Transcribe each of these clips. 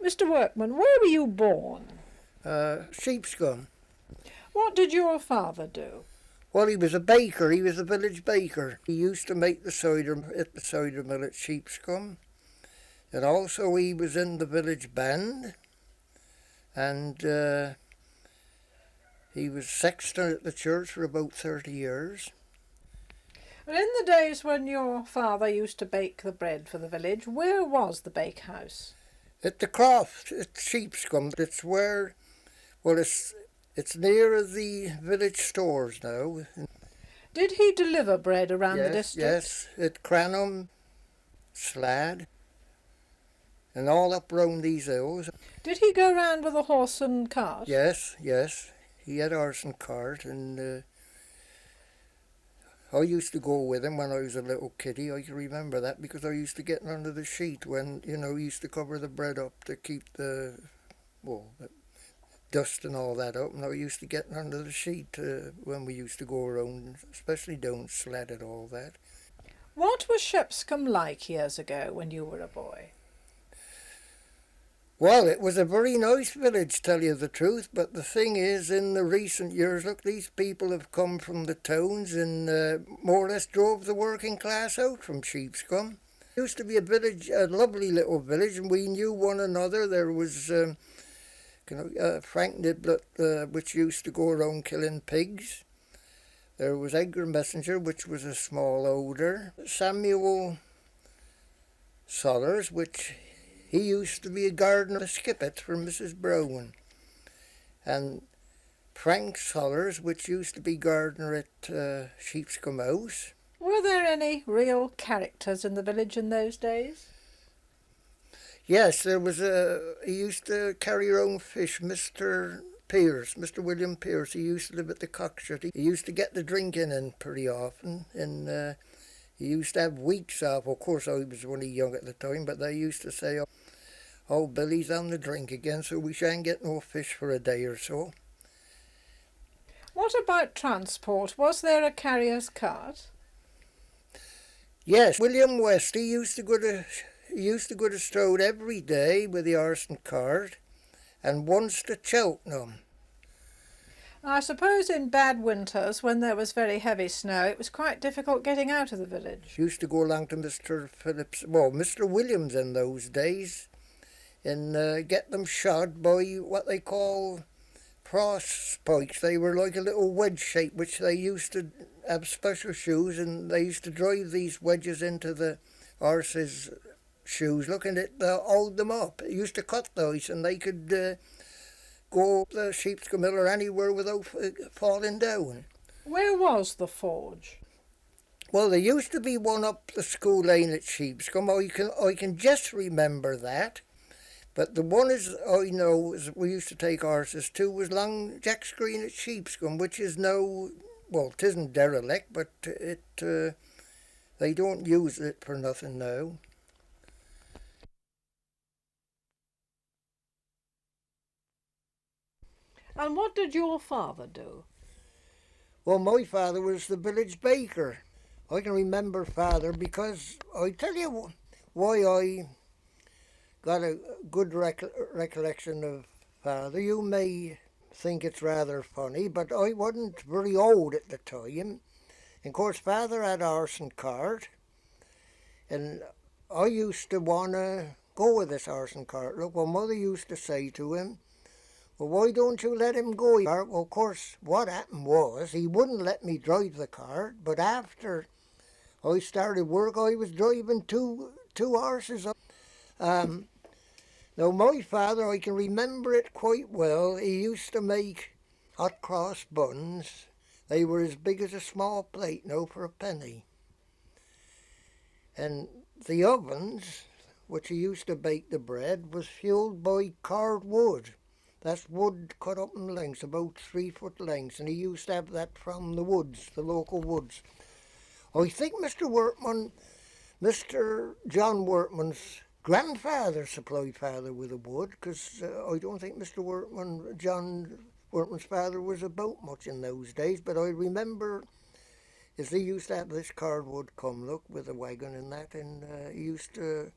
Mr Workman, where were you born? Sheepscombe. What did your father do? Well, he was a baker. He was a village baker. He used to make the cider at the cider mill at Sheepscombe. And also he was in the village band. And he was sexton at the church for about 30 years. And in the days when your father used to bake the bread for the village, where was the bakehouse? At the croft at Sheepscombe. It's where, well, it's near the village stores now. Did he deliver bread around the district? Yes, at Cranham, Slad, and all up round these hills. Did he go round with a horse and cart? Yes. He had horse and cart, and I used to go with him when I was a little kiddie. I can remember that because I used to get under the sheet when, he used to cover the bread up to keep the dust and all that up. And I used to get under the sheet when we used to go around, especially down Sled and all that. What was Shepscombe like years ago when you were a boy? Well, it was a very nice village, tell you the truth, but the thing is, in the recent years, look, these people have come from the towns and more or less drove the working class out from Sheepscombe. It used to be a village, a lovely little village, and we knew one another. There was Frank Niblet, which used to go around killing pigs. There was Edgar Messenger, which was a small older. Samuel Sollers, which he used to be a gardener at Skippet for Mrs Brown. And Frank Sollers, which used to be gardener at Sheepscombe House. Were there any real characters in the village in those days? Yes, there was he used to carry around fish, Mr William Pierce. He used to live at the Cockshut. He used to get the drinking in pretty often, and he used to have weeks off. Of course, I was only young at the time, but they used to say, "Oh, Billy's on the drink again, so we shan't get no fish for a day or so." What about transport? Was there a carrier's cart? Yes, William West. He used to go to Strode every day with the horse and cart, and once to Cheltenham. I suppose in bad winters, when there was very heavy snow, it was quite difficult getting out of the village. Used to go along to Mr. Williams in those days, and get them shod by what they call cross spikes. They were like a little wedge shape, which they used to have special shoes, and they used to drive these wedges into the horses' shoes, looking at hold them up. It used to cut those, and they could go up the Sheepscombe Hill or anywhere without falling down. Where was the forge? Well, there used to be one up the school lane at Sheepscombe. I can just remember that. But the one I know is we used to take horses to was Long Jack's Green at Sheepscombe, which is now, well, it isn't derelict, but they don't use it for nothing now. And what did your father do? Well, my father was the village baker. I can remember father because I tell you why I got a good recollection of father. You may think it's rather funny, but I wasn't very old at the time. And of course, father had horse and cart, and I used to want to go with this horse and cart. Look, well, mother used to say to him, "Well, why don't you let him go?" Well, of course, what happened was he wouldn't let me drive the cart, but after I started work, I was driving two horses up. Now, my father, I can remember it quite well. He used to make hot cross buns. They were as big as a small plate, now for a penny. And the ovens, which he used to bake the bread, was fueled by carved wood. That's wood cut up in lengths, about 3 foot lengths, and he used to have that from the woods, the local woods. I think Mr. John Workman's grandfather supplied father with the wood, because I don't think John Workman's father was about much in those days, but I remember as he used to have this cardwood come, look, with a wagon and that, and he used to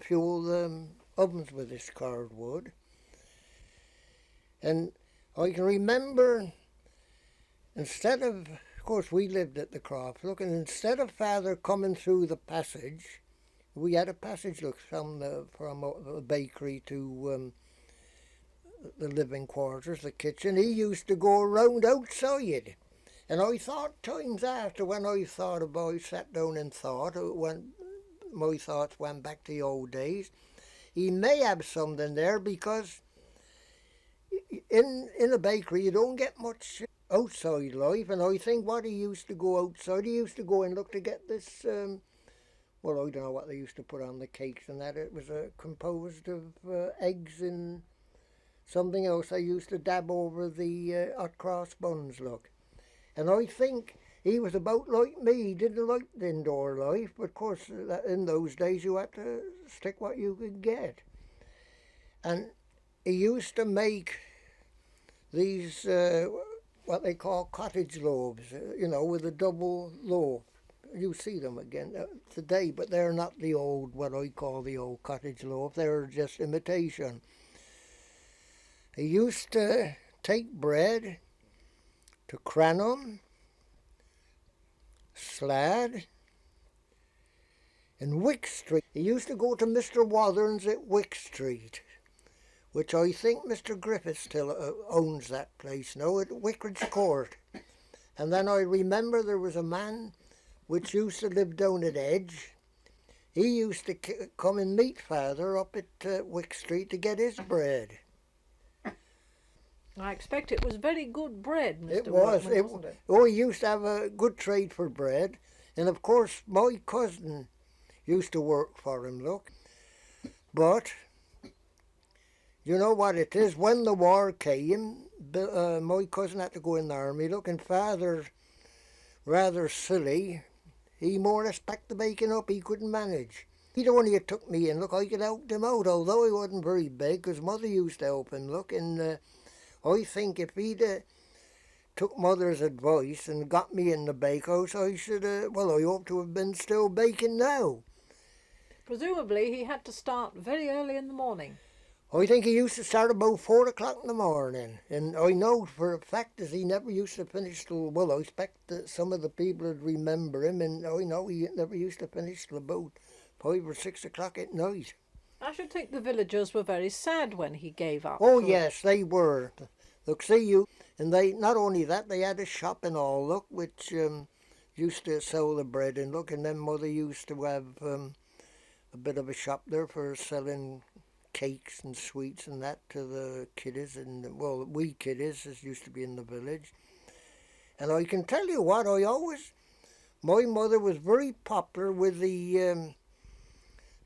fuel ovens with this charred wood. And I can remember, of course we lived at the croft, look, and instead of Father coming through the passage, we had a passage, look, from the bakery to the living quarters, the kitchen. He used to go around outside. And I thought times after, when I thought about it, sat down and thought, when my thoughts went back to the old days, he may have something there, because in a bakery you don't get much outside life. And I think what he used to go outside, he used to go and look to get this, well, I don't know what they used to put on the cakes and that. It was composed of eggs and something else. I used to dab over the hot cross buns, look. And I think he was about like me. He didn't like the indoor life, but of course in those days you had to stick what you could get. And he used to make these, what they call cottage loaves, with a double loaf. You see them again today, but they're not the old, what I call the old cottage loaf. They're just imitation. He used to take bread to Cranham, Slad, and Wick Street. He used to go to Mr Watherns at Wick Street, which I think Mr Griffith still owns that place now, at Wickridge Court. And then I remember there was a man which used to live down at Edge. He used to come and meet Father up at Wick Street to get his bread. I expect it was very good bread, Mr. It was. Workman, wasn't it? Oh, he used to have a good trade for bread. And of course, my cousin used to work for him, look. But, you know what it is, when the war came, my cousin had to go in the army, look, and Father, rather silly, he more or less packed the bacon up. He couldn't manage. He the one who took me in, look, I could help him out, although he wasn't very big, because Mother used to help him, look, and I think if he'd took Mother's advice and got me in the bakehouse, I should I hope to have been still baking now. Presumably he had to start very early in the morning. I think he used to start about 4 o'clock in the morning, and I know for a fact that he never used to finish till, well, I expect that some of the people would remember him, and I know he never used to finish till about 5 or 6 o'clock at night. I should think the villagers were very sad when he gave up. Oh yes, they were. Look, see you, and they, not only that, they had a shop and all, look, which used to sell the bread, and look, and then Mother used to have a bit of a shop there for selling cakes and sweets and that to the kiddies, and, well, we kiddies, as used to be in the village. And I can tell you what, my mother was very popular with the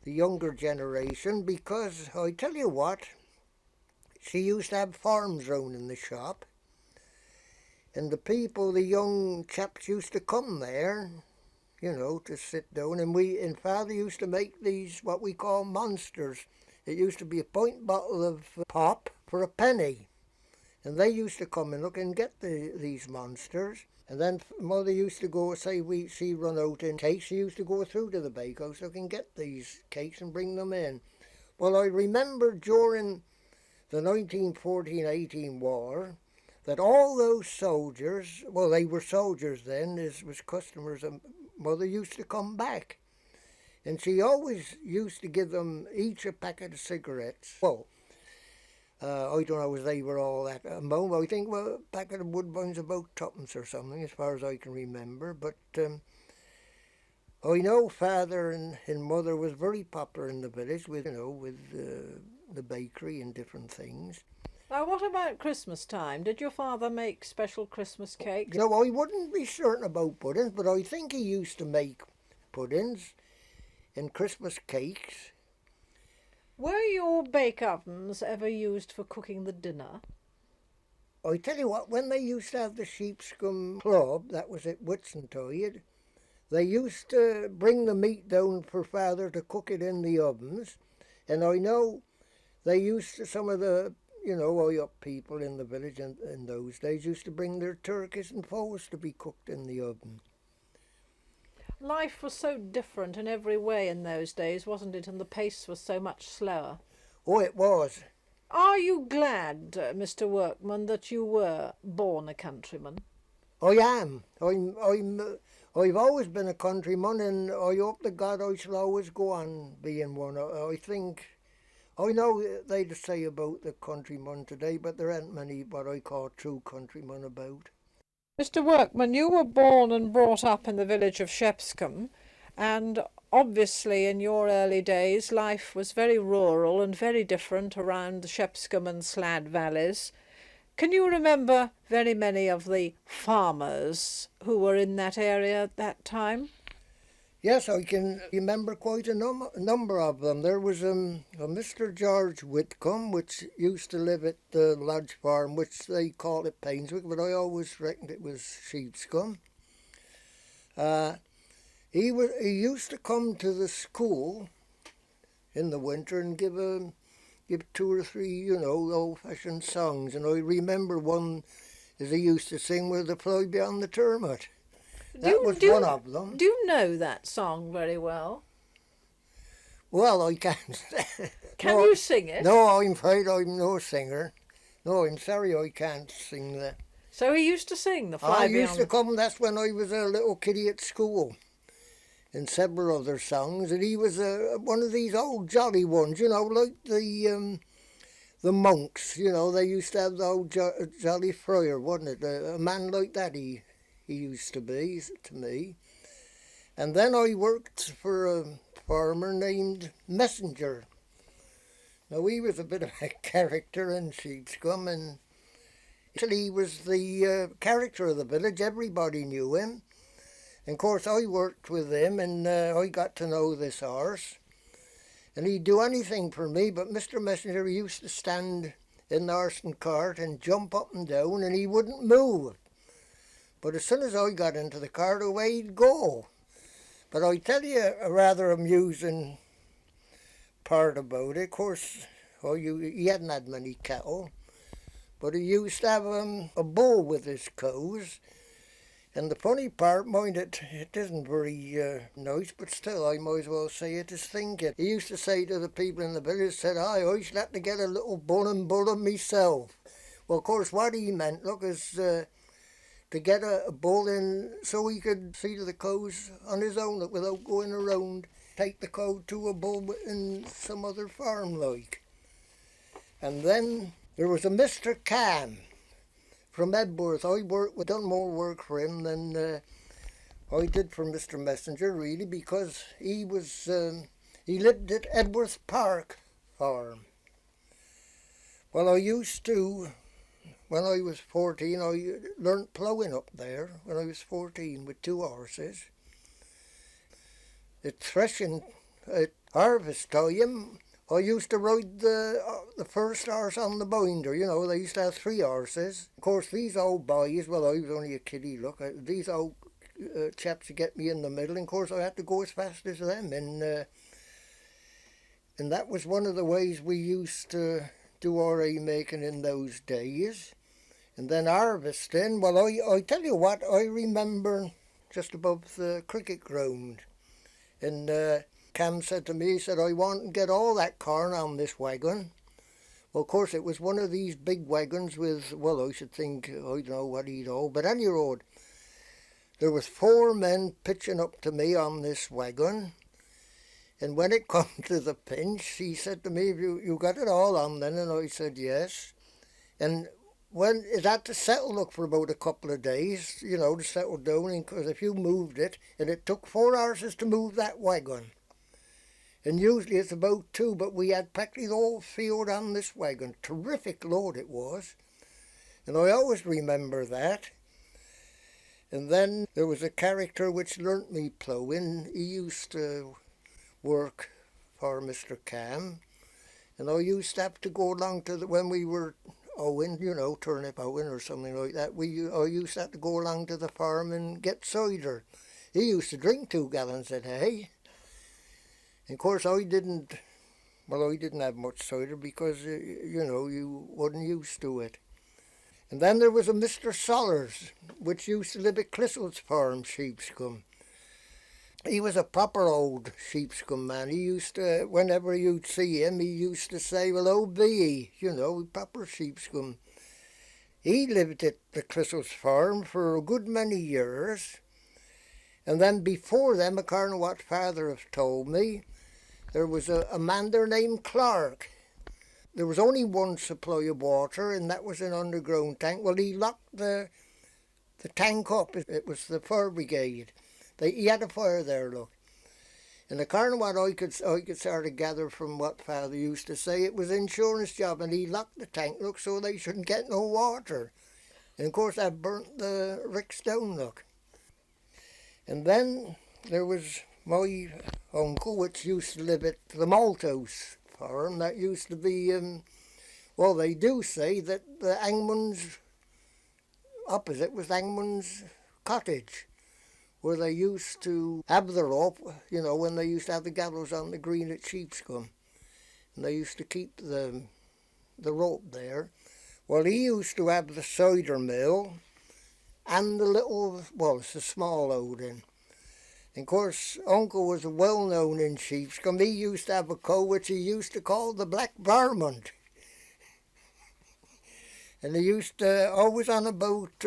younger generation, because I tell you what, she used to have farms round in the shop, and the people, the young chaps, used to come there, to sit down, and Father used to make these, what we call monsters. It used to be a pint bottle of pop for a penny, and they used to come and look and get these monsters. And then Mother used to go, say she run out in cakes, she used to go through to the bakehouse look and get these cakes and bring them in. Well, I remember during the 1914-18 war that all those soldiers, well, they were soldiers then, as was customers, and Mother used to come back. And she always used to give them each a packet of cigarettes. Well, I don't know if they were all that amount. I think a packet of Woodbine's about twopence or something, as far as I can remember. But I know Father and Mother was very popular in the village with the bakery and different things. Now, what about Christmas time? Did your father make special Christmas cakes? No, I wouldn't be certain about puddings, but I think he used to make puddings and Christmas cakes. Were your bake ovens ever used for cooking the dinner? I tell you what, when they used to have the Sheepscombe Club, that was at Whitsuntide, they used to bring the meat down for Father to cook it in the ovens, and I know they used to, some of the high up people in the village in those days used to bring their turkeys and fowls to be cooked in the oven. Life was so different in every way in those days, wasn't it? And the pace was so much slower. Oh, it was. Are you glad, Mr Workman, that you were born a countryman? I am. I've always been a countryman, and I hope to God I shall always go on being one. I think, I know they say about the countryman today, but there aren't many what I call true countrymen about. Mr Workman, you were born and brought up in the village of Shepscombe, and obviously in your early days life was very rural and very different around the Shepscombe and Slad valleys. Can you remember very many of the farmers who were in that area at that time? Yes, I can remember quite a number of them. There was a Mr. George Whitcomb, which used to live at the Lodge Farm, which they call it Painswick, but I always reckoned it was Sheepscombe. Uh, he used to come to the school in the winter and give two or three, old-fashioned songs. And I remember one as he used to sing with the fly beyond the termite. That was one of them. Do you know that song very well? Well, I can't. Can you sing it? No, I'm afraid I'm no singer. No, I'm sorry I can't sing that. So he used to sing the fly I beyond. used to come, that's when I was a little kiddie at school, and several other songs, and he was one of these old jolly ones, like the monks, they used to have the old jolly friar, wasn't it? A man like that he used to be to me. And then I worked for a farmer named Messenger. Now he was a bit of a character in Sheepscombe, and actually he was the character of the village. Everybody knew him. And of course I worked with him, and I got to know this horse. And he'd do anything for me, but Mr. Messenger used to stand in the horse and cart and jump up and down, and he wouldn't move. But as soon as I got into the cart, away he'd go. But I tell you a rather amusing part about it. Of course, he hadn't had many cattle, but he used to have a bull with his cows. And the funny part, mind it isn't very nice, but still I might as well say it as think it. He used to say to the people in the village, said, I should have to get a little bull and bull of myself. Well, of course, what he meant, look, is to get a bull in so he could see to the cows on his own, look, without going around, take the cow to a bull in some other farm like. And then there was a Mr. Cam from Edworth. Done more work for him than I did for Mr. Messenger, really, because he lived at Edworth Park farm. Well, I used to, when I was 14, I learnt ploughing up there when I was 14 with 2 horses. At threshing, at harvest time, I used to ride the first horse on the binder. They used to have 3 horses. Of course, these old boys, well, I was only a kiddie, look, these old chaps would get me in the middle, and of course I had to go as fast as them. And that was one of the ways we used to do our hay-making in those days. And then harvesting, well, I tell you what, I remember just above the cricket ground. And Cam said to me, he said, I want to get all that corn on this wagon. Well, of course, it was one of these big wagons with, well, I should think, I don't know what he'd hold, but any road. There was 4 men pitching up to me on this wagon. And when it come to the pinch, he said to me, you got it all on then? And I said, yes. And when it had to settle, look, for about a couple of days, to settle down, because if you moved it, and it took 4 horses to move that wagon. And usually it's about 2, but we had practically the whole field on this wagon. Terrific load it was. And I always remember that. And then there was a character which learnt me ploughing. He used to work for Mr. Cam. And I used to have to go along to when we were owing, turnip owing or something like that. I used to have to go along to the farm and get cider. He used to drink 2 gallons a day. And of course I didn't have much cider because, you wasn't used to it. And then there was a Mr. Sollers, which used to live at Clissel's farm, Sheepscombe. He was a proper old sheepskin man. He used to, whenever you'd see him, he used to say, well, oh, be, you know, proper sheepskin. He lived at the Christmas farm for a good many years. And then before them, according to what Father has told me, there was a man there named Clark. There was only one supply of water, and that was an underground tank. Well, he locked the tank up. It was the fire brigade. He had a fire there, look. And according to what I could sort of gather from what Father used to say, it was an insurance job, and he locked the tank, look, so they shouldn't get no water. And of course that burnt the ricks down, look. And then there was my uncle, which used to live at the Malthouse farm. That used to be, well, they do say that the hangman's opposite was Hangman's cottage, where they used to have the rope, you know, when they used to have the gallows on the green at Sheepscombe. And they used to keep the rope there. Well, he used to have the cider mill and the little, well, it's a small Odin. And of course, Uncle was well known in Sheepscombe. He used to have a cow which he used to call the Black Varmint. And he used to always on about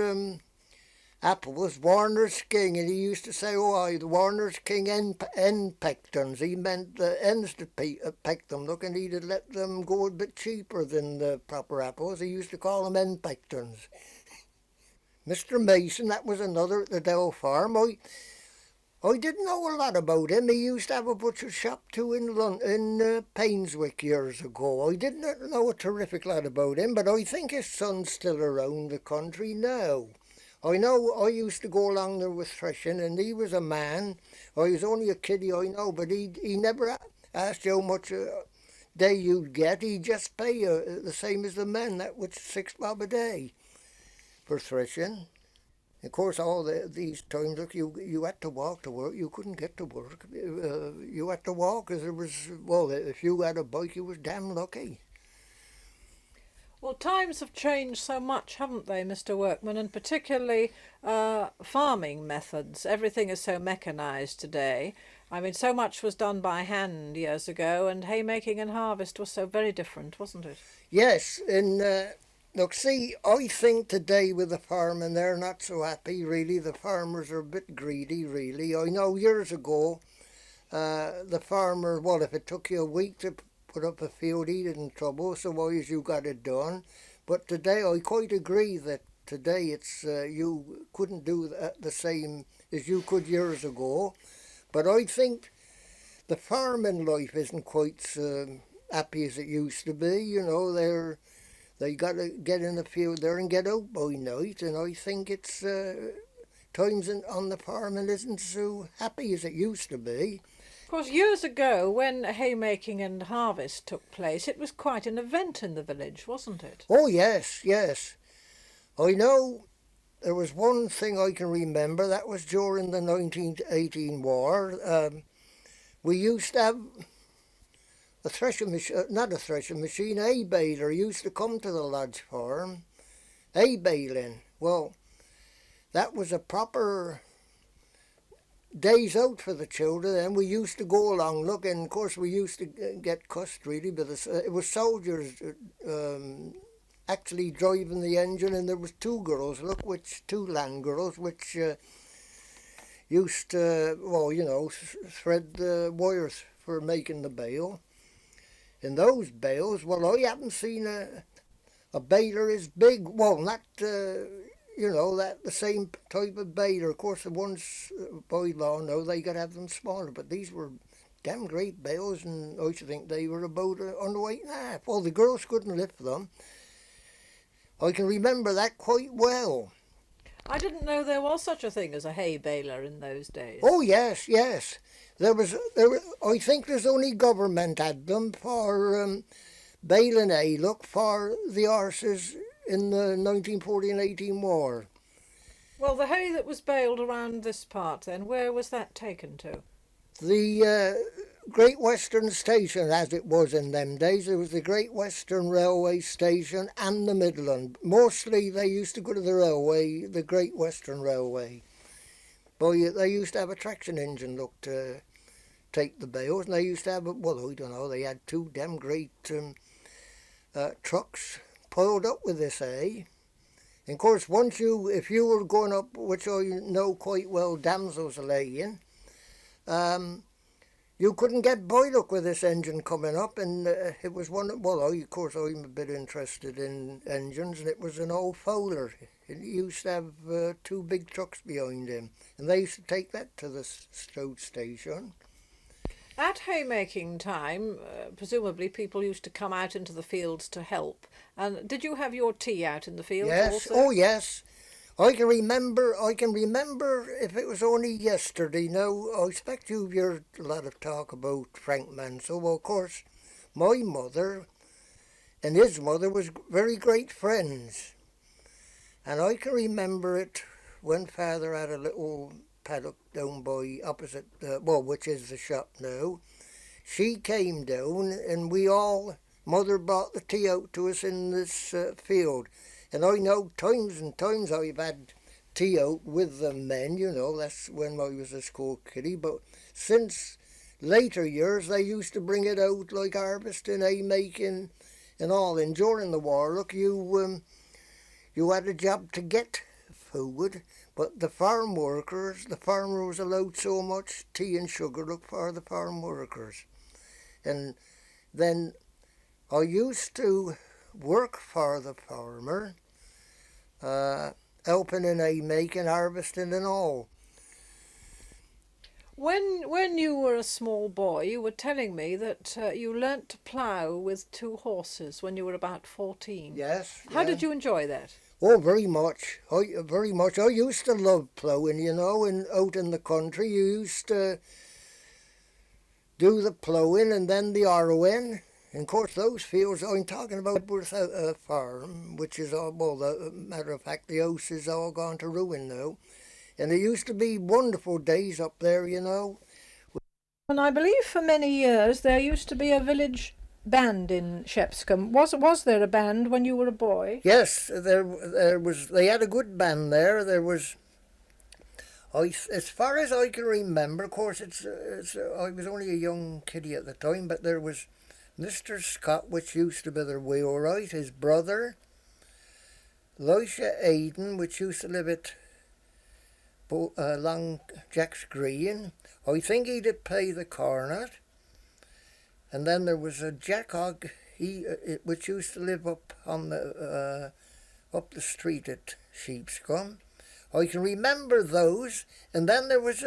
apples, Warner's King, and he used to say, oh, aye, the Warner's King hen pecked them. He meant the hens to peck them, look, and he'd let them go a bit cheaper than the proper apples. He used to call them hen pecktons. Mr Mason, that was another at the Dell farm. I didn't know a lot about him. He used to have a butcher's shop too in Painswick years ago. I didn't know a terrific lot about him, but I think his son's still around the country now. I know I used to go along there with threshing, and he was a man. I was only a kiddie, I know, but he never asked you how much a day you'd get. He'd just pay you the same as the men, that was £6 a day for threshing. Of course, all these times, look, you had to walk to work. You couldn't get to work. You had to walk, because it was, well, if you had a bike, you was damn lucky. Well, times have changed so much, haven't they, Mr Workman, and particularly farming methods. Everything is so mechanised today. I mean, so much was done by hand years ago, and haymaking and harvest was so very different, wasn't it? Yes, and look, see, I think today with the farming, they're not so happy, really. The farmers are a bit greedy, really. I know years ago, the farmer, well, if it took you a week to put up a field, he didn't trouble, so why as you got it done. But today, I quite agree that today it's you couldn't do the same as you could years ago. But I think the farming life isn't quite happy as it used to be. You know, they got to get in the field there and get out by night, and I think it's times on the farming isn't so happy as it used to be. Of course, years ago, when haymaking and harvest took place, it was quite an event in the village, wasn't it? Oh, yes, yes. I know there was one thing I can remember, that was during the 1918 war. We used to have a threshing machine, not a threshing machine, hay baler used to come to the lodge farm, hay baling. Well, that was a proper days out for the children, and we used to go along, look, and of course we used to get cussed really, but it was soldiers actually driving the engine, and there was two girls, look, two land girls, which used to, well, you know, thread the wires for making the bale. In those bales, well, I haven't seen a baler as big, well, not you know, that the same type of baler. Of course, the ones by law now, they got to have them smaller, but these were damn great bales, and I should think they were about on the weight and a half. Well, the girls couldn't lift them. I can remember that quite well. I didn't know there was such a thing as a hay baler in those days. Oh, yes, yes. There was, I think there's only government had them for baling hay, look, for the horses in the 1914 and 18 war. Well, the hay that was baled around this part then, where was that taken to? The Great Western Station, as it was in them days. It was the Great Western Railway Station and the Midland. Mostly they used to go to the railway, the Great Western Railway. But they used to have a traction engine, look, to take the bales, and they used to have, well, I don't know, they had two damn great trucks piled up with this hay. And of course, if you were going up, which I know quite well, damsels are laying, you couldn't get by, look, with this engine coming up, and it was of course, I'm a bit interested in engines, and it was an old Fowler. It used to have two big trucks behind him, and they used to take that to the Stoat station. At haymaking time, presumably people used to come out into the fields to help. And did you have your tea out in the fields Yes, also? oh yes. I can remember if it was only yesterday. Now, I expect you've heard a lot of talk about Frank Manso. Well, of course, my mother and his mother was very great friends. And I can remember it when Father had a little paddock down by opposite, which is the shop now. She came down and Mother brought the tea out to us in this field. And I know times and times I've had tea out with the men, that's when I was a school kiddie. But since later years, they used to bring it out like harvesting, haymaking and all. And during the war, look, you had a job to get food, but the farmer was allowed so much tea and sugar, look, for the farm workers. And then I used to work for the farmer, helping in haymaking, harvesting and all. When you were a small boy, you were telling me that you learnt to plough with 2 horses when you were about 14. Yes. How did you enjoy that? Oh, very much. Very much. I used to love ploughing, and out in the country you used to do the ploughing and then the harrowing. And of course, those fields I'm talking about was a farm, which is all, matter of fact, the house is all gone to ruin now. And it used to be wonderful days up there, And I believe for many years there used to be a village band in Shepscombe. Was there a band when you were a boy? Yes, there was. They had a good band there. There was. As far as I can remember, of course, I was only a young kiddie at the time, but there was Mr Scott, which used to be their wheelwright, his brother, Elisha Aiden, which used to live at along Jack's Green. I think he did play the cornet. And then there was a Jack Hogg, which used to live up on up the street at Sheepscombe. I can remember those. And then there was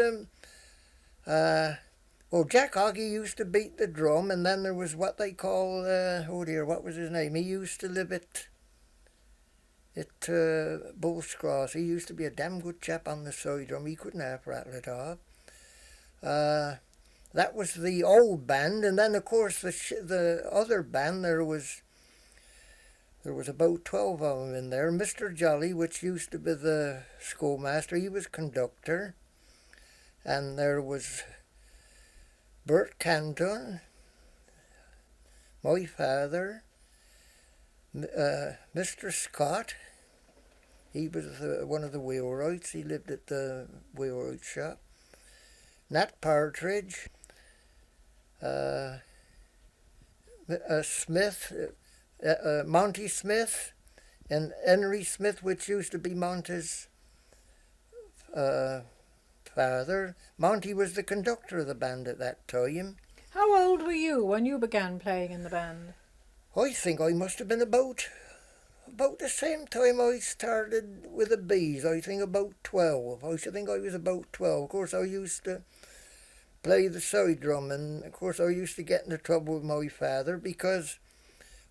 Jack Hogg, he used to beat the drum. And then there was what they call, what was his name? He used to live at Bull's Cross. He used to be a damn good chap on the side drum. He couldn't half rattle it off. That was the old band, and then of course the other band, there was about 12 of them in there. Mr Jolly, which used to be the schoolmaster, he was conductor, and there was Bert Canton, my father, Mr Scott, he was one of the wheelwrights. He lived at the wheelwright shop. Nat Partridge, Smith, Monty Smith, and Henry Smith, which used to be Monty's father. Monty was the conductor of the band at that time. How old were you when you began playing in the band? I think I must have been about the same time I started with the bees. I think about 12. I should think I was about 12. Of course, I used to play the side drum, and of course I used to get into trouble with my father because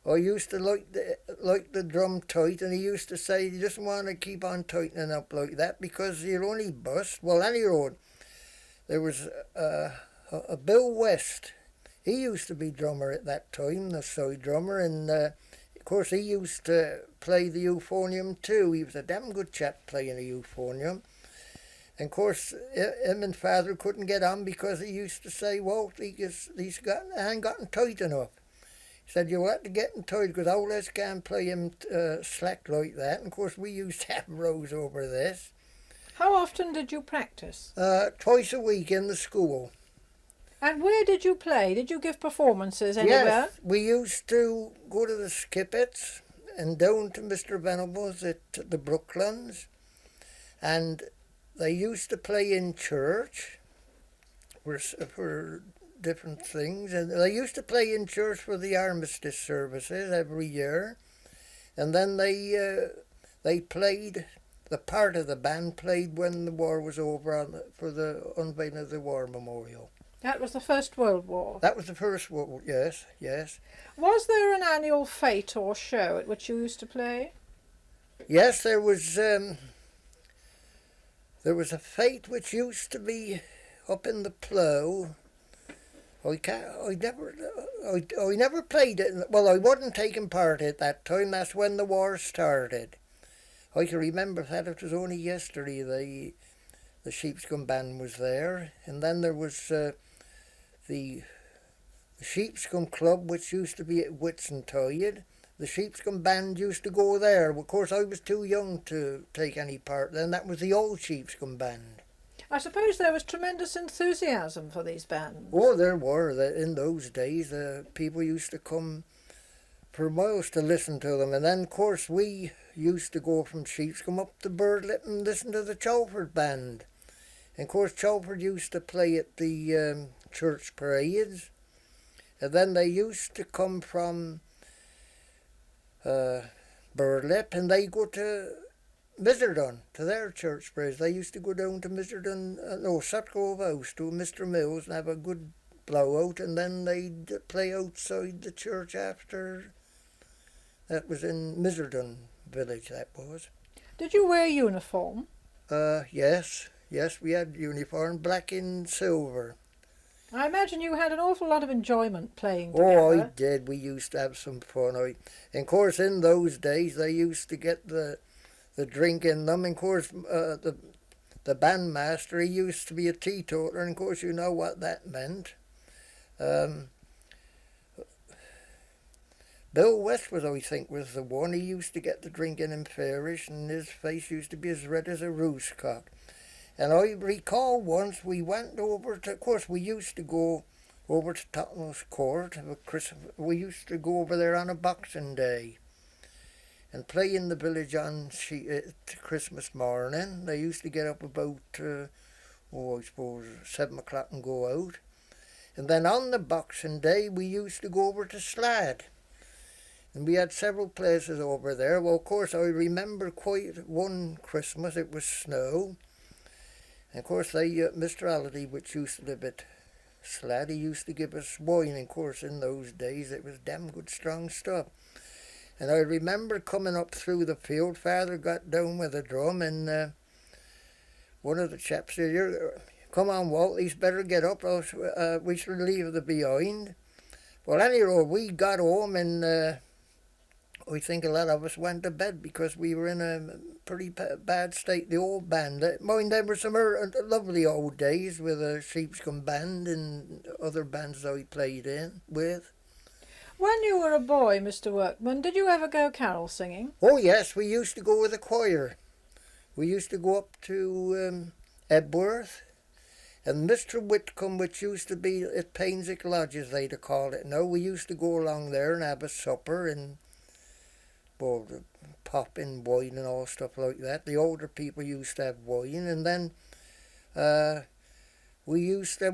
I used to like the drum tight, and he used to say he doesn't want to keep on tightening up like that because you'll only bust. Well, anyhow, there was a Bill West. He used to be drummer at that time, the side drummer, and of course he used to play the euphonium too. He was a damn good chap playing the euphonium. And of course, him and Father couldn't get on because he used to say, well, ain't gotten tight enough. He said, you'll have to get him tight because old Les can't play him slack like that. And of course, we used to have rows over this. How often did you practice? Twice a week in the school. And where did you play? Did you give performances Yes, anywhere? we used to go to the Skippets and down to Mr Venable's at the Brooklands, and they used to play in church for different things, and they used to play in church for the armistice services every year, and then they played. The part of the band played when the war was over for the unveiling of the war memorial. That was the First World War. That was the first one, yes, yes. Was there an annual fete or show at which you used to play? Yes, there was a fete which used to be up in the Plough. I never played it. Well, I wasn't taking part at that time. That's when the war started. I can remember that it was only yesterday the Sheepscombe Band was there, and then there was the Sheepscombe Club, which used to be at Whitsuntide. The Sheepscombe Band used to go there. Of course, I was too young to take any part then. That was the old Sheepscombe Band. I suppose there was tremendous enthusiasm for these bands. Oh, there were. In those days, people used to come for miles to listen to them. And then, of course, we used to go from Sheepscombe up to Birdlip and listen to the Chalford Band. And, of course, Chalford used to play at the church parades. And then they used to come from Birdlip, and they go to Miserden, to their church parades. They used to go down to Miserden, Sutgrove House, to Mr Mills and have a good blowout, and then they'd play outside the church after. That was in Miserden village, that was. Did you wear uniform? Yes, we had uniform, black and silver. I imagine you had an awful lot of enjoyment playing together. Oh, I did. We used to have some fun. And of course, in those days, they used to get the drink in them. And of course, the bandmaster, he used to be a teetotaler, and of course, you know what that meant. Bill Westwood, I think, was the one. He used to get the drinking in fairish, and his face used to be as red as a roost cock. And I recall once we went over to, of course, we used to go over to Tottenham's Court. We used to go over there on a Boxing Day and play in the village on Christmas morning. They used to get up about, I suppose, 7 o'clock and go out. And then on the Boxing Day, we used to go over to Slade. And we had several places over there. Well, of course, I remember quite one Christmas, it was snow. And of course, Mr Halliday, which used to live at Slade, he used to give us wine. And of course, in those days, it was damn good, strong stuff. And I remember coming up through the field, Father got down with a drum, and one of the chaps said, "Come on, Walt, he's better get up, or else we shall leave the behind." Well, anyhow, we got home, and I think a lot of us went to bed because we were in a pretty bad state. The old band, mind, there were some lovely old days with a Sheepscombe Band and other bands I played with. When you were a boy, Mr Workman, did you ever go carol singing? Oh yes, we used to go with a choir. We used to go up to Ebworth, and Mr Whitcomb, which used to be at Painsick Lodge, as they'd call it now, we used to go along there and have a supper and pop in wine and all stuff like that. The older people used to have wine, and then we used to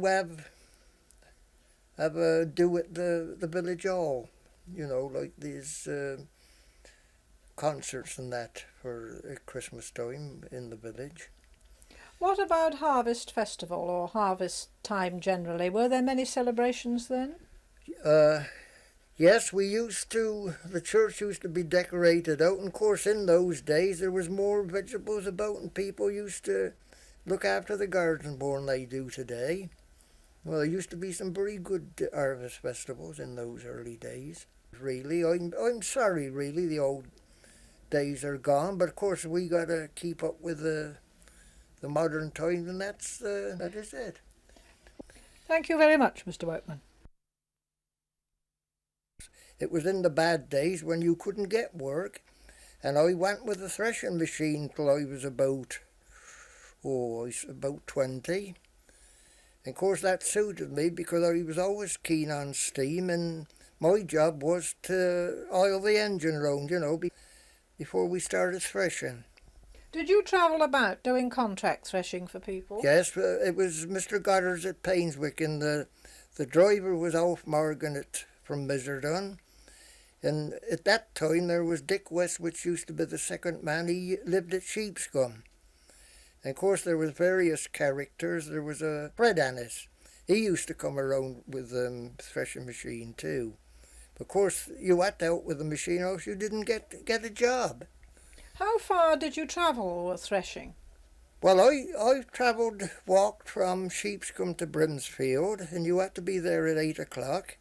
have a do at the village hall, like these concerts and that for Christmas time in the village. What about Harvest Festival or harvest time generally? Were there many celebrations then? Yes, the church used to be decorated out, and of course in those days there was more vegetables about, and people used to look after the gardens more than they do today. Well, there used to be some very good harvest festivals in those early days. Really, I'm sorry, really, the old days are gone, but of course we got to keep up with the modern times, and that is it. Thank you very much, Mr Workman. It was in the bad days when you couldn't get work, and I went with the threshing machine till I was about, about 20. And of course that suited me because I was always keen on steam, and my job was to oil the engine round, before we started threshing. Did you travel about doing contract threshing for people? Yes, it was Mr Goddard's at Painswick, and the driver was off Morgan from Miserdown. And at that time there was Dick West, which used to be the second man. He lived at Sheepscombe. And of course there was various characters. There was a Fred Annis. He used to come around with threshing machine too. But of course you had to out with the machine, or else you didn't get a job. How far did you travel with threshing? Well, I walked from Sheepscombe to Brimsfield, and you had to be there at 8 o'clock.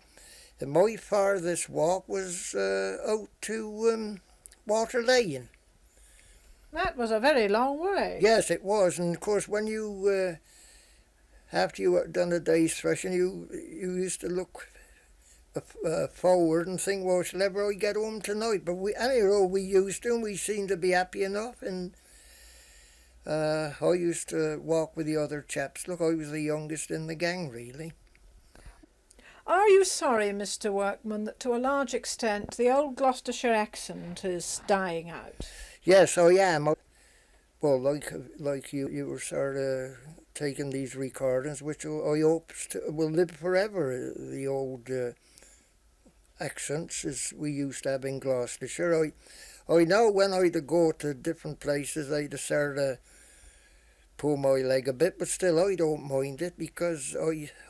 And my farthest walk was out to Water Lane. That was a very long way. Yes, it was. And of course, when after you had done a day's threshing, you used to look forward and think, well, shall ever I get home tonight? But anyhow, we used to, and we seemed to be happy enough. And I used to walk with the other chaps. Look, I was the youngest in the gang, really. Are you sorry, Mr Workman, that to a large extent the old Gloucestershire accent is dying out? Yes, I am. Well, like you were sort of taking these recordings, which I hope will live forever. The old accents as we used to have in Gloucestershire. I know when I'd go to different places, I'd sort of pull my leg a bit, but still I don't mind it, because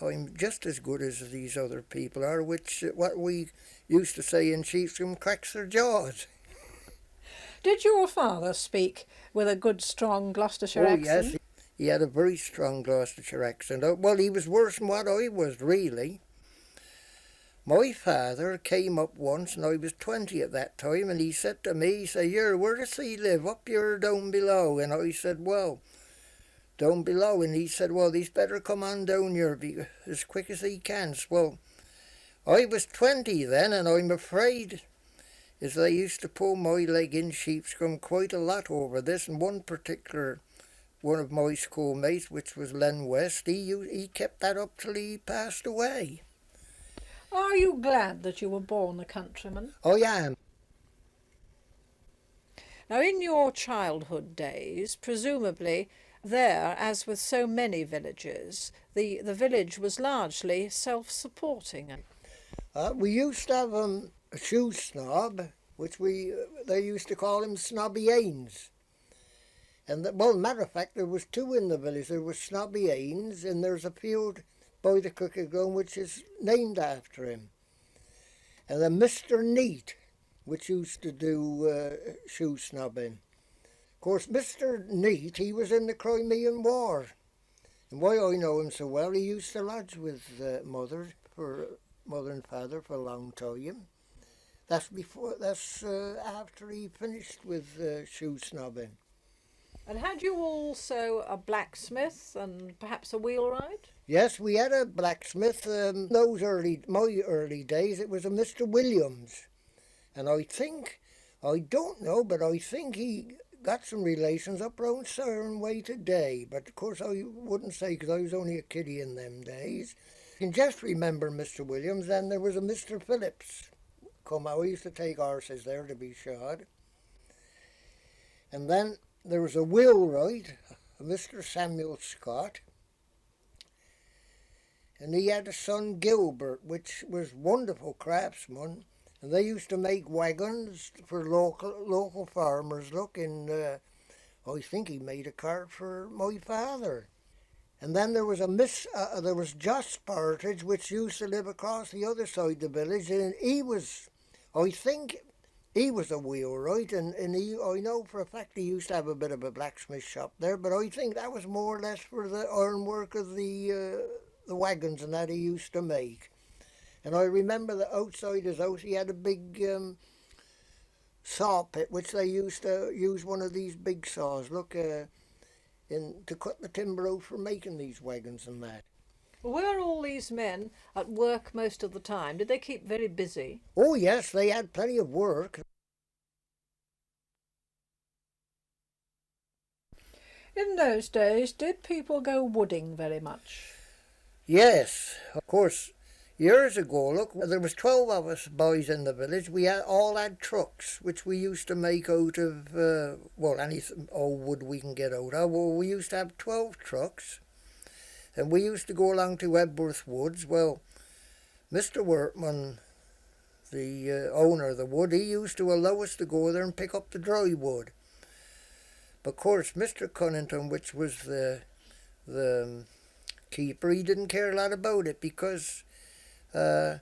I'm just as good as these other people are, which what we used to say in Sheepscombe, cracks their jaws. Did your father speak with a good strong Gloucestershire accent? Yes, he had a very strong Gloucestershire accent. Well, he was worse than what I was, really. My father came up once, and I was 20 at that time, and he said to me, he said, where does he live? Up here or down below? And I said, well, down below. And he said, well, he's better come on down here as quick as he can. Well, I was 20 then, and I'm afraid as they used to pull my leg in Sheepscombe quite a lot over this. And one of my schoolmates, which was Len West, he kept that up till he passed away. Are you glad that you were born a countryman? I am. Now, in your childhood days, presumably there, as with so many villages, the village was largely self-supporting. We used to have a shoe snob, which they used to call him Snobby Ains. And matter of fact, there was two in the village. There was Snobby Ains, and there's a field by the cricket ground which is named after him. And then Mr Neat, which used to do shoe snobbing. Of course, Mr Neat, he was in the Crimean War. And why I know him so well, he used to lodge with mother and father for a long time. That's after he finished with shoe snobbing. And had you also a blacksmith and perhaps a wheelwright? Yes, we had a blacksmith. My early days, it was a Mr Williams. And I don't know, but I think he got some relations up round Siren Way today. But of course I wouldn't say, because I was only a kiddie in them days. I can just remember Mr Williams. Then there was a Mr Phillips come out. We used to take horses there to be shod. And then there was a wheelwright, a Mr Samuel Scott. And he had a son, Gilbert, which was wonderful craftsman. And they used to make wagons for local farmers. Look, and I think he made a cart for my father. And then there was there was Joss Partridge, which used to live across the other side of the village, and I think he was a wheelwright, and I know for a fact he used to have a bit of a blacksmith shop there, but I think that was more or less for the ironwork of the wagons and that he used to make. And I remember that outside his house he had a big saw pit, which they used to use one of these big saws, to cut the timber out for making these wagons and that. Were all these men at work most of the time? Did they keep very busy? Oh yes, they had plenty of work. In those days, did people go wooding very much? Yes, of course. Years ago, look, there was 12 of us boys in the village. We all had trucks, which we used to make out of, well, any old wood we can get out of. Well, we used to have 12 trucks, and we used to go along to Webworth Woods. Well, Mr Workman, the owner of the wood, he used to allow us to go there and pick up the dry wood. But of course, Mr Cunnington, which was the keeper, he didn't care a lot about it because, well,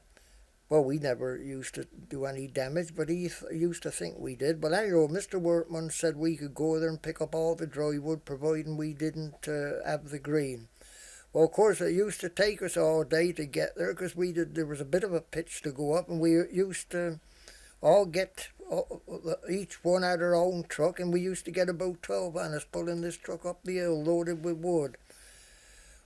we never used to do any damage, but he used to think we did. But anyhow, Mr Workman said we could go there and pick up all the dry wood, providing we didn't have the green. Well, of course, it used to take us all day to get there because there was a bit of a pitch to go up, and we used to all get, each one had our own truck, and we used to get about 12 on us pulling this truck up the hill loaded with wood.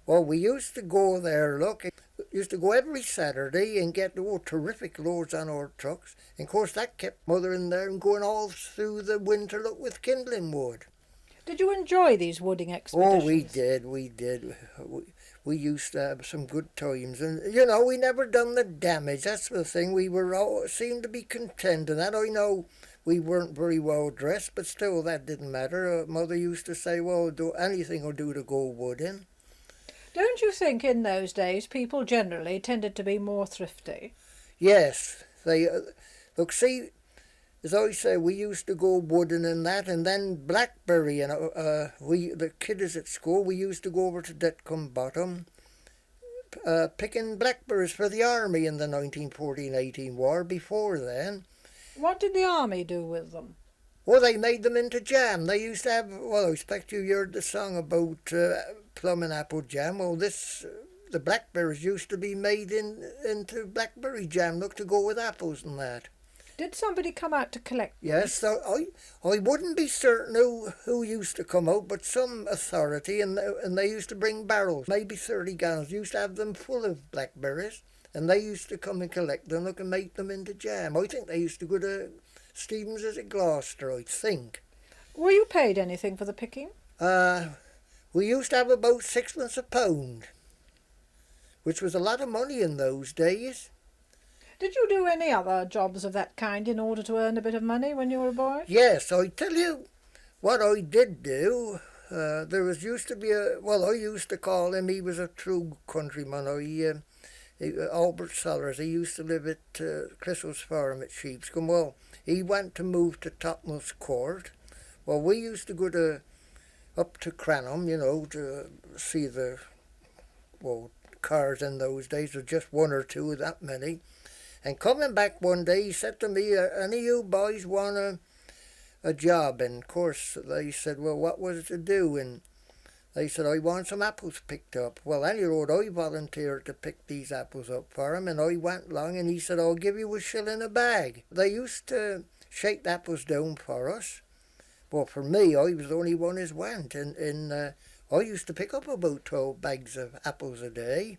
Well, we used to go there, look, used to go every Saturday and get terrific loads on our trucks. And of course, that kept Mother in there and going all through the winter, look, with kindling wood. Did you enjoy these wooding expeditions? Oh, we did. We used to have some good times, and you know, we never done the damage. That's the thing. We were all seemed to be content, and that I know we weren't very well dressed, but still that didn't matter. Mother used to say, "Well, do anything will do to go wooding." Don't you think in those days people generally tended to be more thrifty? Yes, they look. See, as I say, we used to go wooding and that, and then blackberry. And the kiddies at school, we used to go over to Detcombe Bottom, picking blackberries for the army in the 1914-18 war. Before then, What did the army do with them? well, they made them into jam. They used to have. Well, I expect you heard the song about plum and apple jam. Well, the blackberries used to be made into blackberry jam. Look, to go with apples and that. Did somebody come out to collect them? Yes, I wouldn't be certain who used to come out, but some authority, and they used to bring barrels, maybe 30 gallons, used to have them full of blackberries, and they used to come and collect them, look, and make them into jam. I think they used to go to Stevens's at Gloucester, I think. Were you paid anything for the picking? We used to have about sixpence a pound, which was a lot of money in those days. Did you do any other jobs of that kind in order to earn a bit of money when you were a boy? Yes, I tell you what I did do. Used to be I used to call him, he was a true countryman. Albert Sellers, he used to live at Christmas Farm at Sheepscombe. Well, he went to move to Tottenham's Court. Well, we used to go up to Cranham, you know, to see the, cars in those days. There were just one or two, that many. And coming back one day, he said to me, any of you boys want a job? And of course, they said, well, what was it to do? And they said, I want some apples picked up. Well, anyhow, I volunteered to pick these apples up for him, and I went along, and he said, I'll give you a shilling a bag. They used to shake the apples down for us. Well, for me, I was the only one as went, and I used to pick up about 12 bags of apples a day.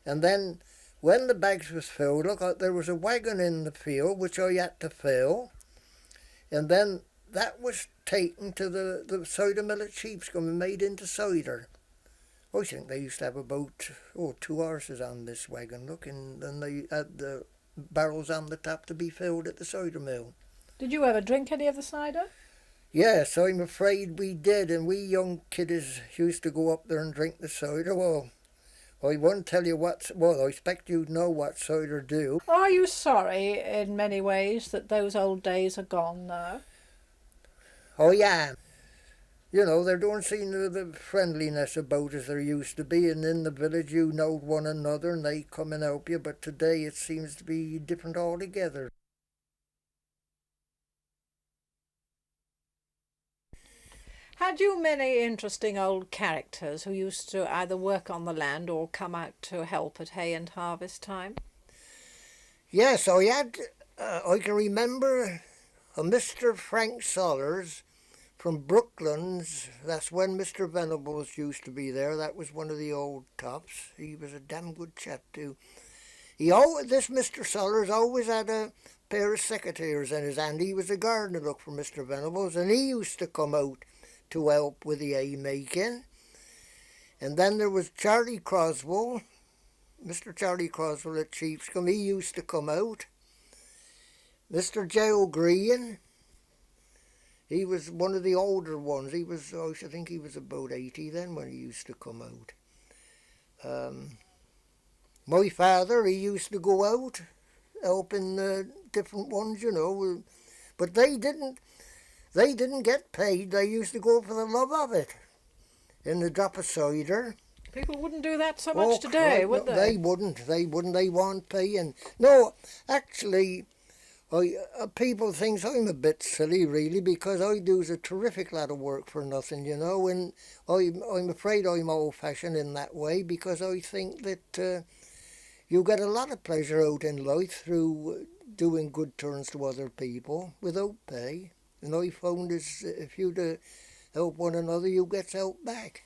And then when the bags was filled, look, there was a wagon in the field which I had to fill, and then that was taken to the cider mill at Sheepscombe and made into cider. I think they used to have about 2 horses on this wagon, look, and then they had the barrels on the top to be filled at the cider mill. Did you ever drink any of the cider? Yes, I'm afraid we did, and we young kiddies used to go up there and drink the cider. Well, I won't tell you I expect you'd know what cider do. Are you sorry in many ways that those old days are gone now? I am. You know, there don't seem the friendliness about as there used to be, and in the village you knowed one another and they come and help you, but today it seems to be different altogether. Had you many interesting old characters who used to either work on the land or come out to help at hay and harvest time? Yes, I had. I can remember a Mr. Frank Sollers from Brooklands. That's when Mr. Venables used to be there. That was one of the old tops. He was a damn good chap too. This Mr. Sollers always had a pair of secateurs in his hand. He was a gardener, look, for Mr. Venables, and he used to come out to help with the hay making. And then there was Charlie Croswell, Mr. Charlie Croswell at Cheapscombe. He used to come out. Mr. Joe Green, he was one of the older ones. I should think he was about 80 then when he used to come out. My father, he used to go out helping different ones, you know, but they didn't get paid. They used to go for the love of it. In the drop of cider. People wouldn't do that so much today, right, would no, they? They wouldn't. They weren't paying. No, actually, people think I'm a bit silly, really, because I do a terrific lot of work for nothing, you know, and I'm afraid I'm old-fashioned in that way, because I think that you get a lot of pleasure out in life through doing good turns to other people without pay. And I found if you'd help one another, you get help back.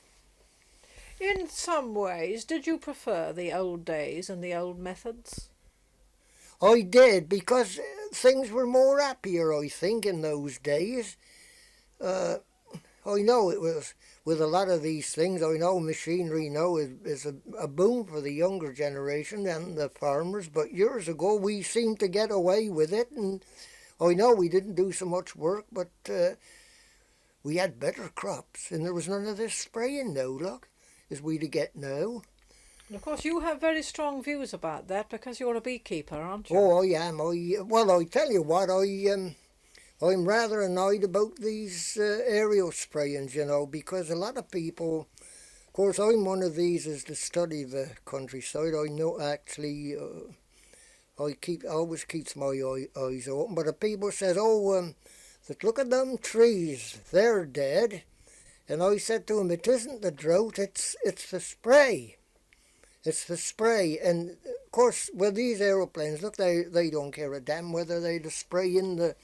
In some ways, did you prefer the old days and the old methods? I did, because things were more happier, I think, in those days. I know it was, with a lot of these things, I know machinery now is a boom for the younger generation and the farmers, but years ago we seemed to get away with it, and I know we didn't do so much work, but we had better crops, and there was none of this spraying now, look, as we to get now. And of course, you have very strong views about that because you're a beekeeper, aren't you? Oh, I am. Well, I tell you what, I'm rather annoyed about these aerial sprayings, you know, because a lot of people, of course, I'm one of these is to study the countryside. I know actually, always keeps my eyes open. But if people says, that look at them trees, they're dead. And I said to him, it isn't the drought, it's the spray. It's the spray. And of course, with these aeroplanes, look, they don't care a damn whether they spray in the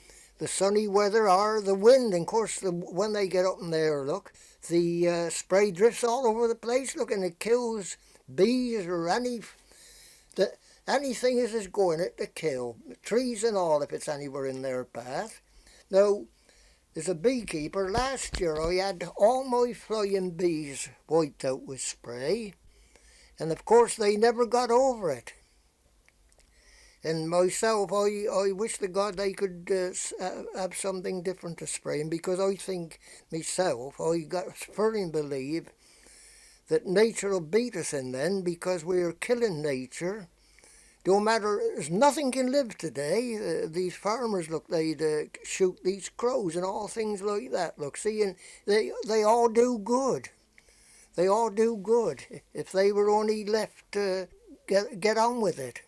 sunny weather or the wind. And of course, when they get up in there, look, the spray drifts all over the place, look, and it kills bees or anything is going it to kill. Trees and all, if it's anywhere in their path. Now, as a beekeeper, last year I had all my flying bees wiped out with spray, and of course they never got over it. And myself, I wish to God they could have something different to spraying, because I think myself, I firmly believe that nature will beat us in then, because we're killing nature. No matter, nothing can live today. These farmers, look, they'd shoot these crows and all things like that. Look, see, and they all do good. They all do good if they were only left to get on with it.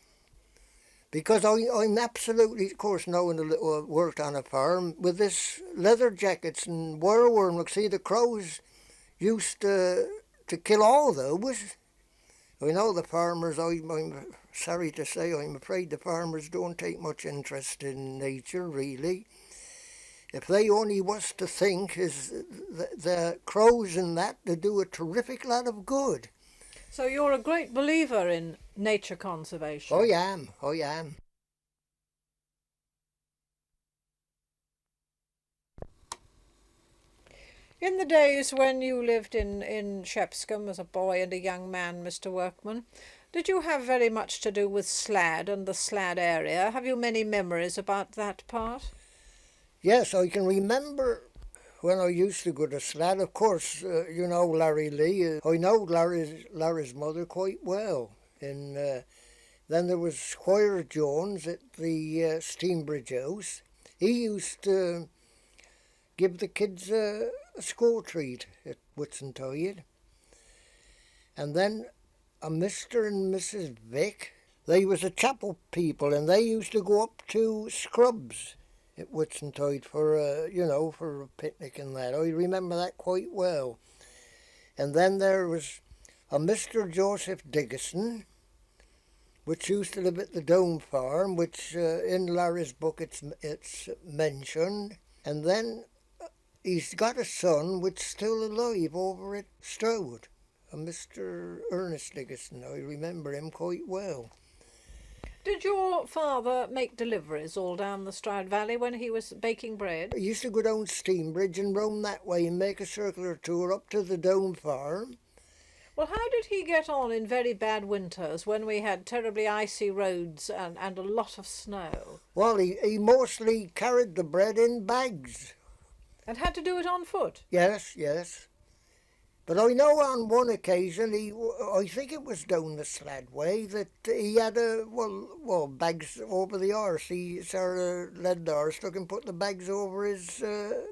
Because I'm absolutely, of course, knowing a little worked on a farm with this leather jackets and wireworm. Look, see, the crows used to kill all those. I know the farmers, I'm sorry to say, I'm afraid the farmers don't take much interest in nature, really. If they only was to think, is the crows and that, they do a terrific lot of good. So you're a great believer in nature conservation? I am. In the days when you lived in Shepscombe as a boy and a young man, Mr Workman, did you have very much to do with Slad and the Slad area? Have you many memories about that part? Yes, I can remember when I used to go to Slad. Of course, you know Larry Lee. I know Larry's mother quite well. And then there was Squire Jones at the Steambridge House. He used to give the kids a school treat at Whitsuntide. And then a Mr. and Mrs. Vick, they was a chapel people, and they used to go up to Scrubs at Whitsuntide for for a picnic and that. I remember that quite well. And then there was a Mr. Joseph Diggison, which used to live at the Dome Farm, which in Larry's book it's mentioned. And then he's got a son which is still alive over at Stroud, a Mr. Ernest Diggison. I remember him quite well. Did your father make deliveries all down the Stroud Valley when he was baking bread? I used to go down Steambridge and roam that way and make a circular tour up to the Dome Farm. Well, how did he get on in very bad winters when we had terribly icy roads and a lot of snow? Well, he mostly carried the bread in bags. And had to do it on foot? Yes, yes. But I know on one occasion, I think it was down the Sladway, that he had bags over the arse. He sort of led the arse, took and put the bags over his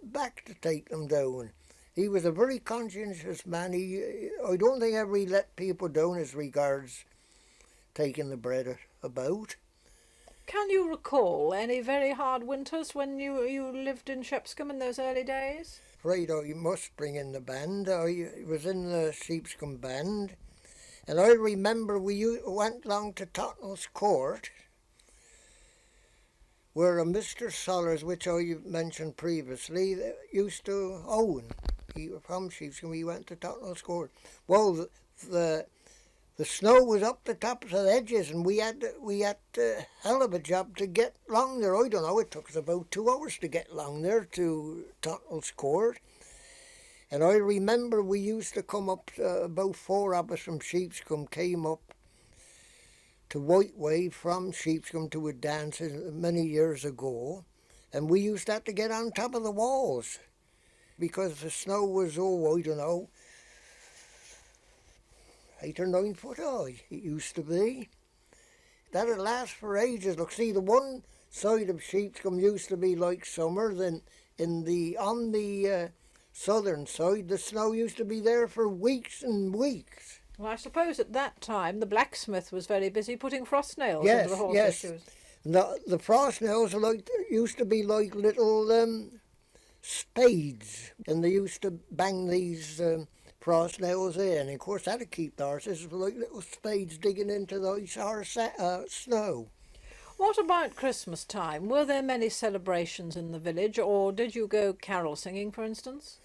back to take them down. He was a very conscientious man. I don't think ever he let people down as regards taking the bread about. Can you recall any very hard winters when you lived in Shepscombe in those early days? Right, I must bring in the band. I was in the Sheepscombe band, and I remember we went along to Tottenhall's Court, where a Mr Sollers, which I mentioned previously, used to own. He was from Sheepscombe. We went to Tottenhall's Court. Well, the snow was up the tops of the edges, and we had a hell of a job to get along there. I don't know, it took us about 2 hours to get along there to Tottenhall's Court. And I remember we used to come up, about 4 of us from Sheepscombe came up to Whiteway from Sheepscombe to a dance many years ago, and we used to have to get on top of the walls because the snow was, I don't know, 8 or 9 foot high, it used to be. That'd last for ages. Look, see, the one side of Sheepscombe used to be like summer, then on the southern side, the snow used to be there for weeks and weeks. Well, I suppose at that time the blacksmith was very busy putting frost nails into the horses' shoes. The frost nails used to be like little spades, and they used to bang these frost nails in, and of course that'd keep the horses like little spades digging into the ice or snow. What about Christmas time? Were there many celebrations in the village, or did you go carol singing, for instance?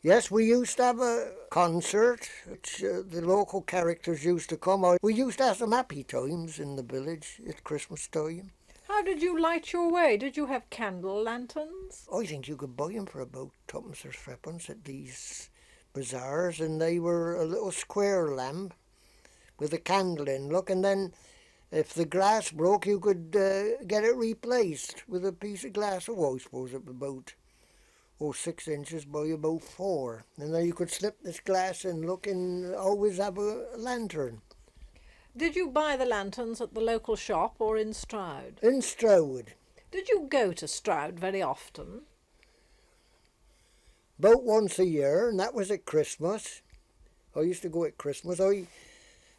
Yes, we used to have a concert, which the local characters used to come out. We used to have some happy times in the village at Christmas time. How did you light your way? Did you have candle lanterns? I think you could buy them for about twopence or threepence at these bazaars, and they were a little square lamp with a candle in, look, and then if the glass broke you could get it replaced with a piece of glass. I suppose it was about 6 inches by about 4, and then you could slip this glass in, look, and always have a lantern. Did you buy the lanterns at the local shop or in Stroud? In Stroud. Did you go to Stroud very often? About once a year, and that was at Christmas. I used to go at Christmas.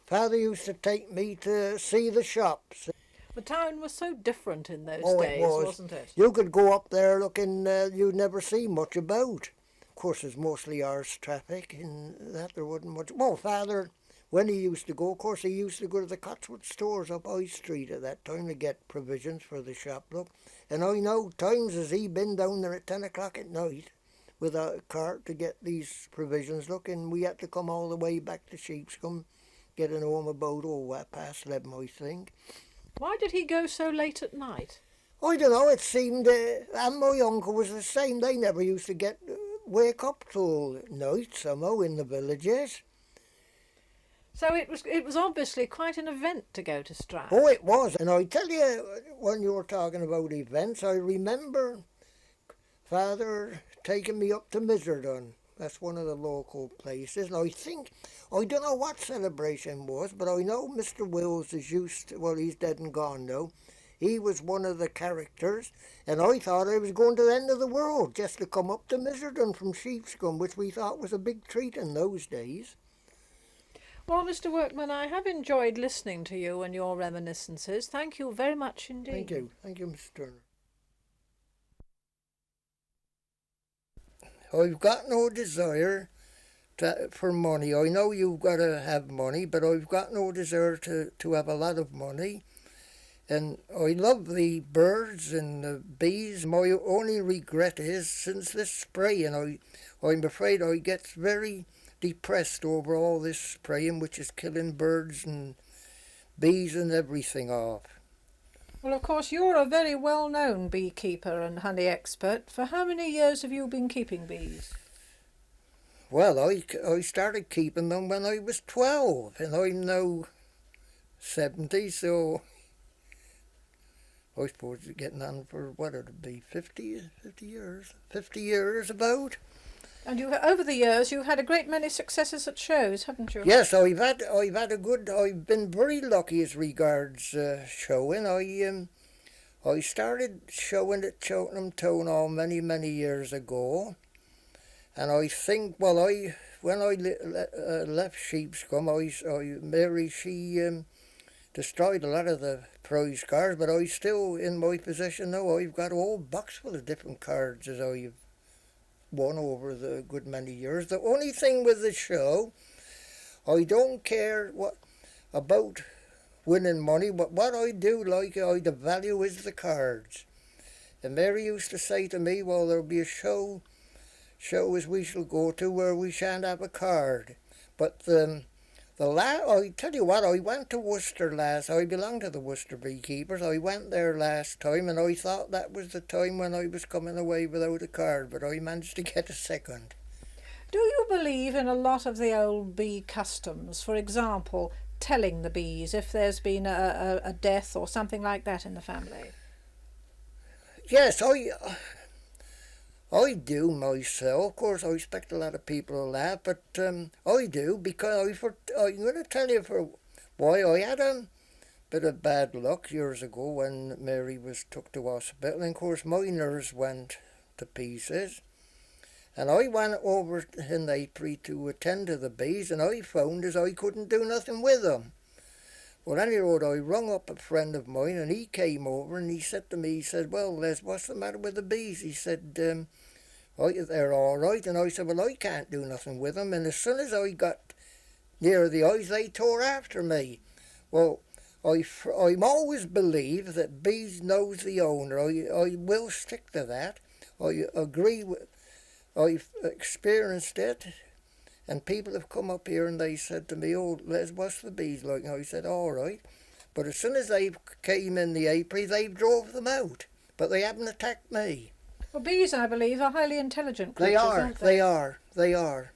Father used to take me to see the shops. The town was so different in those days, it was. Wasn't it? You could go up there looking, you'd never see much about. Of course, there's mostly horse traffic, and that there wasn't much. Well, Father, when he used to go, of course, he used to go to the Cotswold stores up High Street at that time to get provisions for the shop, look. And I know times as he been down there at 10 o'clock at night with a cart to get these provisions, look, and we had to come all the way back to Sheepscombe, getting home about, past 11, I think. Why did he go so late at night? I don't know, it seemed, and my uncle was the same. They never used to wake up till night somehow in the villages. So it was obviously quite an event to go to Stroud. Oh, it was. And I tell you, when you were talking about events, I remember Father taking me up to Miserton. That's one of the local places. And I don't know what celebration was, but I know Mr Wills is he's dead and gone now. He was one of the characters, and I thought I was going to the end of the world just to come up to Miserton from Sheepscombe, which we thought was a big treat in those days. Well, Mr Workman, I have enjoyed listening to you and your reminiscences. Thank you very much indeed. Thank you. Thank you, Mr Turner. I've got no desire for money. I know you've got to have money, but I've got no desire to have a lot of money. And I love the birds and the bees. My only regret is, since this spraying, I'm afraid I get very depressed over all this spraying, which is killing birds and bees and everything off. Well, of course, you're a very well-known beekeeper and honey expert. For how many years have you been keeping bees? Well, I started keeping them when I was 12, and I'm now 70, so I suppose it's getting on for, what would it be, 50 years? 50 years about. And you, over the years, you've had a great many successes at shows, haven't you? Yes, I've been very lucky as regards showing. I started showing at Cheltenham Town Hall many years ago, and I think, well, when I left Sheepscombe, Mary, she destroyed a lot of the prize cards, but I still, in my possession now, I've got a whole box full of different cards as I've won over the good many years. The only thing with the show, I don't care what about winning money, but what I do like, the value is the cards. And Mary used to say to me, well, there'll be a show as we shall go to where we shan't have a card. But I tell you what, I went to Worcester I belong to the Worcester Beekeepers. I went there last time, and I thought that was the time when I was coming away without a card, but I managed to get a second. Do you believe in a lot of the old bee customs? For example, telling the bees if there's been a death or something like that in the family? Yes, I do myself. Of course, I expect a lot of people to laugh, but I do, because I'm going to tell you for why. I had a bit of bad luck years ago when Mary was took to hospital, and of course my nerves went to pieces. And I went over in April to attend to the bees, and I found as I couldn't do nothing with them. Well, anyhow, I rung up a friend of mine, and he came over, and he said to me, he said, well, Les, what's the matter with the bees? He said, they're all right. And I said, well, I can't do nothing with them. And as soon as I got near the eyes, they tore after me. Well, I'm always believe that bees knows the owner. I will stick to that. I agree with, I've experienced it. And people have come up here and they said to me, oh, Les, what's the bees like? And I said, all right. But as soon as they came in the April, they drove them out. But they haven't attacked me. Well, bees, I believe, are highly intelligent creatures, aren't they? They are.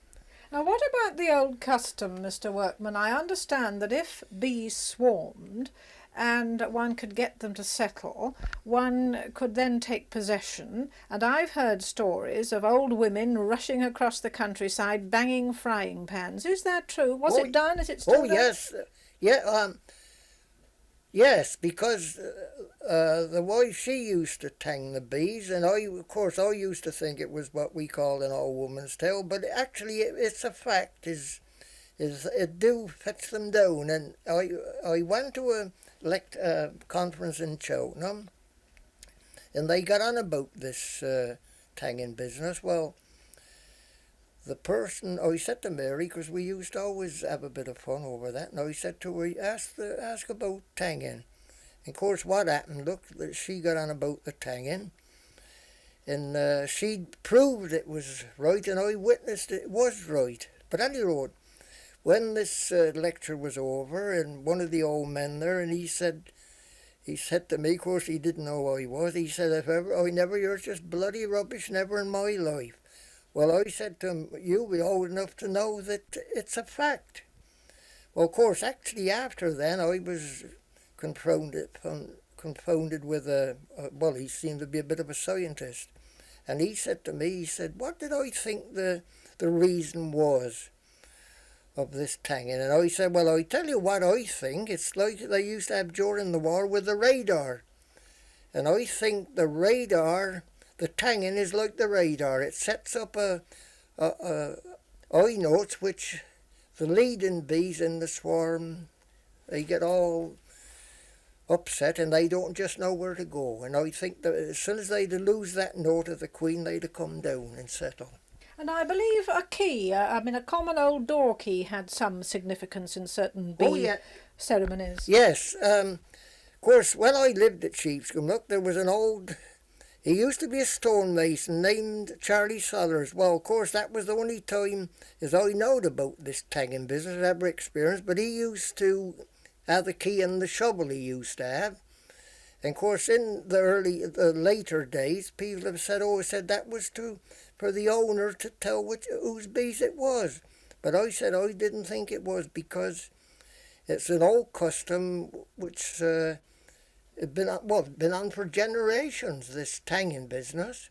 Now, what about the old custom, Mr Workman? I understand that if bees swarmed and one could get them to settle, one could then take possession. And I've heard stories of old women rushing across the countryside banging frying pans. Is that true? Was it done? Is it still done? Yes. Yeah, yes, because the wife, she used to tang the bees, and I used to think it was what we call an old woman's tale, but actually it's a fact, is it do fetch them down. And I went to a conference in Cheltenham, and they got on about this tanging business. Well, the person, I said to Mary, because we used to always have a bit of fun over that, and I said to her, ask about tanging. And of course, what happened, look, she got on about the tanging, and she proved it was right, and I witnessed it was right. But anyhow, when this lecture was over, and one of the old men there, and he said to me, of course he didn't know who I was, he said, if ever, I never heard just bloody rubbish, never in my life. Well, I said to him, you'll be old enough to know that it's a fact. Well, of course, actually after then, I was confounded with well, he seemed to be a bit of a scientist. And he said to me, he said, what did I think the reason was of this tanging? And I said, well, I tell you what I think. It's like they used to have during the war with the radar. And I think the tanging is like the radar. It sets up a eye notes which the leading bees in the swarm, they get all upset and they don't just know where to go. And I think that as soon as they'd lose that note of the queen, they'd come down and settle. And I believe a key, a common old door key had some significance in certain bee ceremonies. Yes. Of course, when I lived at Sheepscombe, look, there was he used to be a stonemason named Charlie Sellers. Well, of course, that was the only time as I knowed about this tanging business I ever experienced, but he used to have the key and the shovel he used to have. And of course, in the later days, people have said, "Oh, said that was for the owner to tell whose bees it was." But I said I didn't think it was, because it's an old custom which been on for generations. This tanging business.